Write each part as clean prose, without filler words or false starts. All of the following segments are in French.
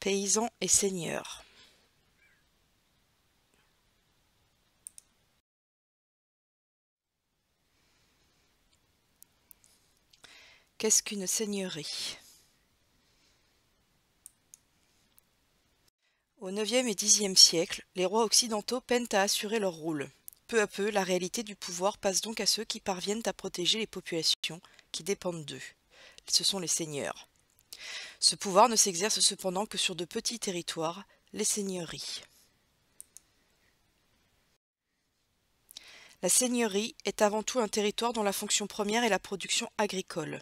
Paysans et seigneurs. Qu'est-ce qu'une seigneurie? Au IXe et Xe siècle, les rois occidentaux peinent à assurer leur rôle. Peu à peu, la réalité du pouvoir passe donc à ceux qui parviennent à protéger les populations qui dépendent d'eux. Ce sont les seigneurs. Ce pouvoir ne s'exerce cependant que sur de petits territoires, les seigneuries. La seigneurie est avant tout un territoire dont la fonction première est la production agricole.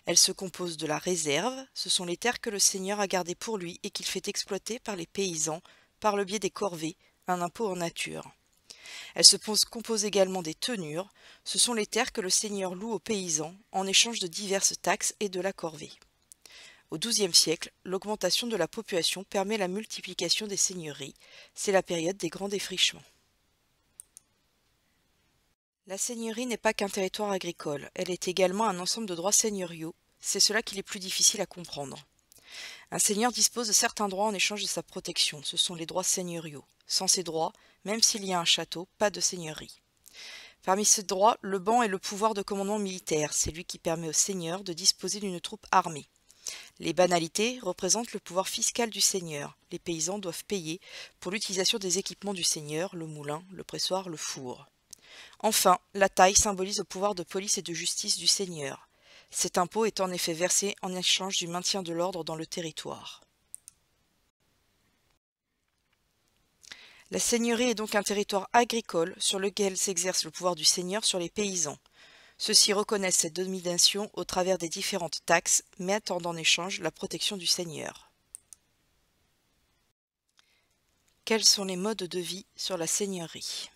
Elle se compose de la réserve, ce sont les terres que le seigneur a gardées pour lui et qu'il fait exploiter par les paysans par le biais des corvées, un impôt en nature. Elle se compose également des tenures, ce sont les terres que le seigneur loue aux paysans en échange de diverses taxes et de la corvée. Au XIIe siècle, l'augmentation de la population permet la multiplication des seigneuries, c'est la période des grands défrichements. La seigneurie n'est pas qu'un territoire agricole, elle est également un ensemble de droits seigneuriaux, c'est cela qu'il est plus difficile à comprendre. Un seigneur dispose de certains droits en échange de sa protection, ce sont les droits seigneuriaux. Sans ces droits, même s'il y a un château, pas de seigneurie. Parmi ces droits, le ban est le pouvoir de commandement militaire, c'est lui qui permet au seigneur de disposer d'une troupe armée. Les banalités représentent le pouvoir fiscal du seigneur. Les paysans doivent payer pour l'utilisation des équipements du seigneur, le moulin, le pressoir, le four. Enfin, la taille symbolise le pouvoir de police et de justice du seigneur. Cet impôt est en effet versé en échange du maintien de l'ordre dans le territoire. La seigneurie est donc un territoire agricole sur lequel s'exerce le pouvoir du seigneur sur les paysans. Ceux-ci reconnaissent cette domination au travers des différentes taxes, mais attendent en échange la protection du seigneur. Quels sont les modes de vie sur la seigneurie?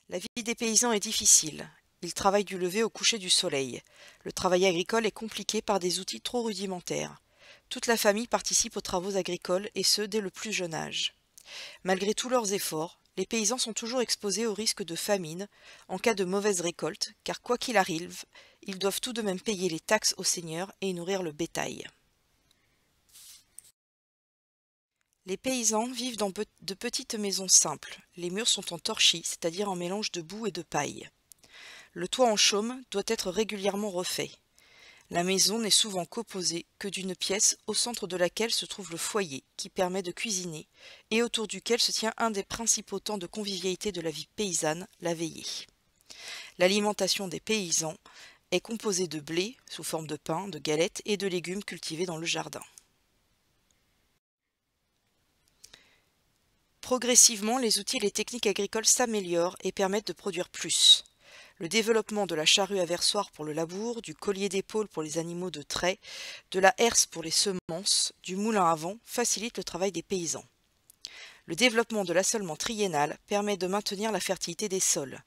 La vie des paysans est difficile. Ils travaillent du lever au coucher du soleil. Le travail agricole est compliqué par des outils trop rudimentaires. Toute la famille participe aux travaux agricoles et ce, dès le plus jeune âge. Malgré tous leurs efforts, les paysans sont toujours exposés au risque de famine en cas de mauvaise récolte, car quoi qu'il arrive, ils doivent tout de même payer les taxes aux seigneurs et nourrir le bétail. Les paysans vivent dans de petites maisons simples. Les murs sont en torchis, c'est-à-dire en mélange de boue et de paille. Le toit en chaume doit être régulièrement refait. La maison n'est souvent composée que d'une pièce au centre de laquelle se trouve le foyer qui permet de cuisiner et autour duquel se tient un des principaux temps de convivialité de la vie paysanne, la veillée. L'alimentation des paysans est composée de blé sous forme de pain, de galettes et de légumes cultivés dans le jardin. Progressivement, les outils et les techniques agricoles s'améliorent et permettent de produire plus. Le développement de la charrue à versoir pour le labour, du collier d'épaule pour les animaux de trait, de la herse pour les semences, du moulin à vent facilite le travail des paysans. Le développement de l'assolement triennal permet de maintenir la fertilité des sols.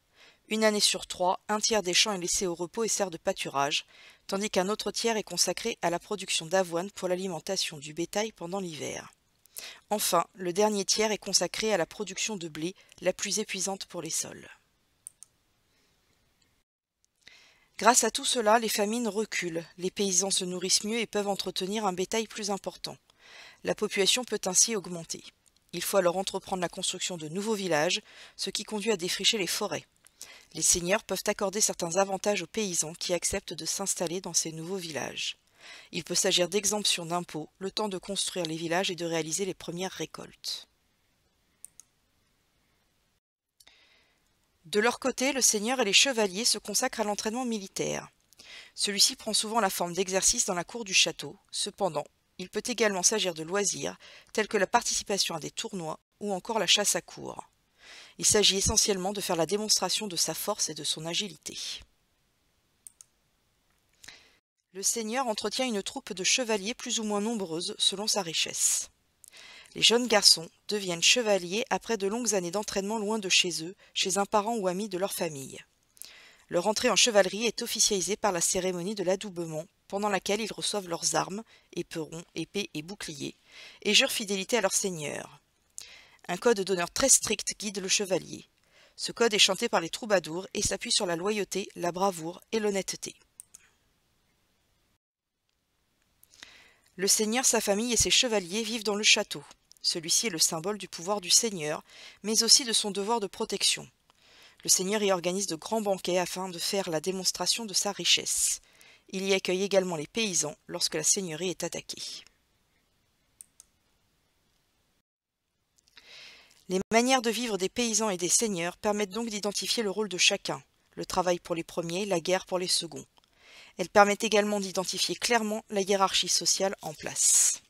Une année sur 3, un tiers des champs est laissé au repos et sert de pâturage, tandis qu'un autre tiers est consacré à la production d'avoine pour l'alimentation du bétail pendant l'hiver. Enfin, le dernier tiers est consacré à la production de blé, la plus épuisante pour les sols. Grâce à tout cela, les famines reculent, les paysans se nourrissent mieux et peuvent entretenir un bétail plus important. La population peut ainsi augmenter. Il faut alors entreprendre la construction de nouveaux villages, ce qui conduit à défricher les forêts. Les seigneurs peuvent accorder certains avantages aux paysans qui acceptent de s'installer dans ces nouveaux villages. Il peut s'agir d'exemptions d'impôts, le temps de construire les villages et de réaliser les premières récoltes. De leur côté, le seigneur et les chevaliers se consacrent à l'entraînement militaire. Celui-ci prend souvent la forme d'exercices dans la cour du château. Cependant, il peut également s'agir de loisirs, tels que la participation à des tournois ou encore la chasse à courre. Il s'agit essentiellement de faire la démonstration de sa force et de son agilité. Le seigneur entretient une troupe de chevaliers plus ou moins nombreuse selon sa richesse. Les jeunes garçons deviennent chevaliers après de longues années d'entraînement loin de chez eux, chez un parent ou ami de leur famille. Leur entrée en chevalerie est officialisée par la cérémonie de l'adoubement, pendant laquelle ils reçoivent leurs armes, éperons, épées et boucliers, et jurent fidélité à leur seigneur. Un code d'honneur très strict guide le chevalier. Ce code est chanté par les troubadours et s'appuie sur la loyauté, la bravoure et l'honnêteté. Le seigneur, sa famille et ses chevaliers vivent dans le château. Celui-ci est le symbole du pouvoir du seigneur, mais aussi de son devoir de protection. Le seigneur y organise de grands banquets afin de faire la démonstration de sa richesse. Il y accueille également les paysans lorsque la seigneurie est attaquée. Les manières de vivre des paysans et des seigneurs permettent donc d'identifier le rôle de chacun, le travail pour les premiers, la guerre pour les seconds. Elles permettent également d'identifier clairement la hiérarchie sociale en place.